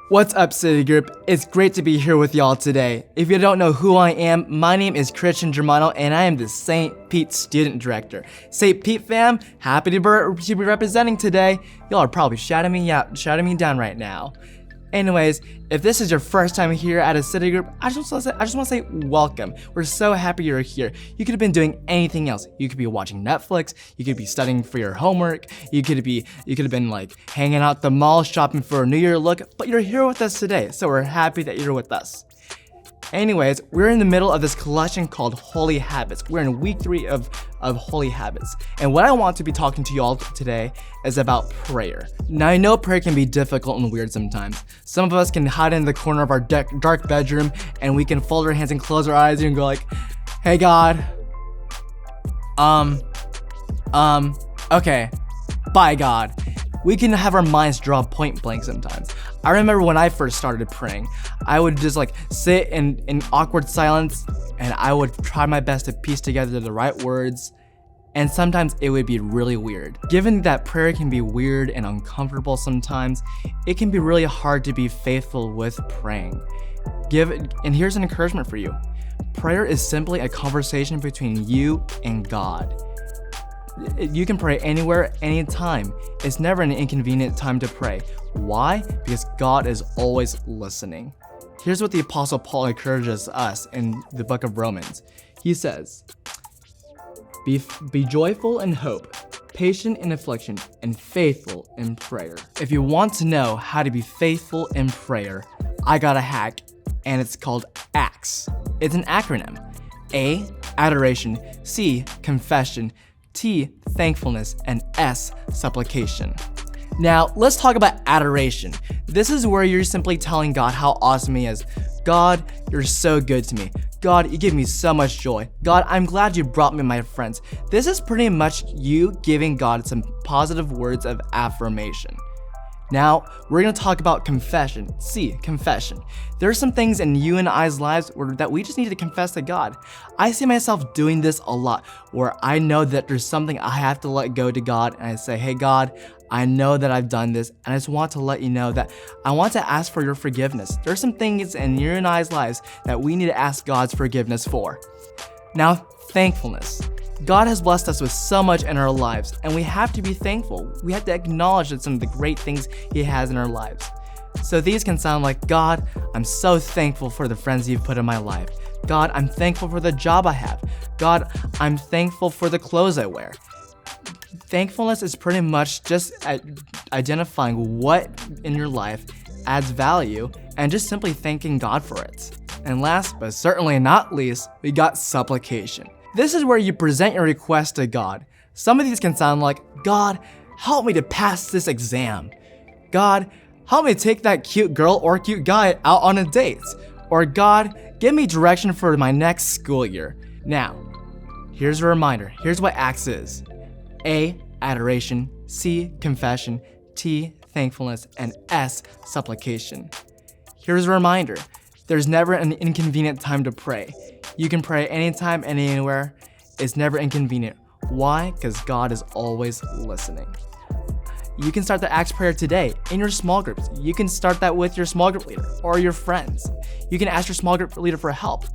What's up, City Group? It's great to be here with y'all today. If you don't know who I am, my name is Christian Germano and I am the St. Pete Student Director. St. Pete fam, happy to be representing today. Y'all are probably shouting me down right now. Anyways, if this is your first time here at a City Group, I just want to say welcome. We're so happy you're here. You could have been doing anything else. You could be watching Netflix. You could be studying for your homework. You could have been like hanging out at the mall, shopping for a New Year look. But you're here with us today, so we're happy that you're with us. Anyways, we're in the middle of this collection called Holy Habits. We're in week 3 of Holy Habits. And what I want to be talking to you all today is about prayer. Now, I know prayer can be difficult and weird sometimes. Some of us can hide in the corner of our dark bedroom and we can fold our hands and close our eyes and go like, hey God, okay, bye God. We can have our minds draw point blank sometimes. I remember when I first started praying, I would just like sit in awkward silence and I would try my best to piece together the right words, and sometimes it would be really weird. Given that prayer can be weird and uncomfortable sometimes, it can be really hard to be faithful with praying. And here's an encouragement for you. Prayer is simply a conversation between you and God. You can pray anywhere, anytime. It's never an inconvenient time to pray. Why? Because God is always listening. Here's what the Apostle Paul encourages us in the book of Romans. He says, be joyful in hope, patient in affliction, and faithful in prayer. If you want to know how to be faithful in prayer, I got a hack, and it's called ACTS. It's an acronym. A, adoration, C, confession, T, thankfulness, and S, supplication. Now, let's talk about adoration. This is where you're simply telling God how awesome He is. God, you're so good to me. God, you give me so much joy. God, I'm glad you brought me my friends. This is pretty much you giving God some positive words of affirmation. Now, we're going to talk about confession. C, confession. There are some things in you and I's lives that we just need to confess to God. I see myself doing this a lot, where I know that there's something I have to let go to God, and I say, hey God, I know that I've done this, and I just want to let you know that I want to ask for your forgiveness. There's some things in your and I's lives that we need to ask God's forgiveness for. Now, thankfulness. God has blessed us with so much in our lives, and we have to be thankful. We have to acknowledge that some of the great things He has in our lives. So these can sound like, God, I'm so thankful for the friends You've put in my life. God, I'm thankful for the job I have. God, I'm thankful for the clothes I wear. Thankfulness is pretty much just identifying what in your life adds value and just simply thanking God for it. And last but certainly not least, we got supplication. This is where you present your request to God. Some of these can sound like, God, help me to pass this exam. God, help me take that cute girl or cute guy out on a date. Or God, give me direction for my next school year. Now, here's a reminder. Here's what ACTS is. A, adoration, C, confession, T, thankfulness, and S, supplication. Here's a reminder. There's never an inconvenient time to pray. You can pray anytime, anywhere. It's never inconvenient. Why? Because God is always listening. You can start the ACTS prayer today in your small groups. You can start that with your small group leader or your friends. You can ask your small group leader for help.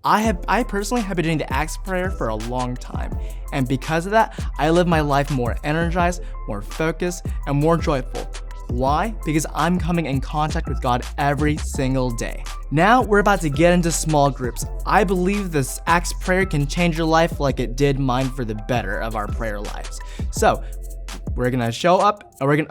I personally have been doing the ACTS prayer for a long time, and because of that, I live my life more energized, more focused, and more joyful. Why? Because I'm coming in contact with God every single day. Now we're about to get into small groups. I believe this ACTS prayer can change your life like it did mine for the better of our prayer lives. So we're gonna show up and we're gonna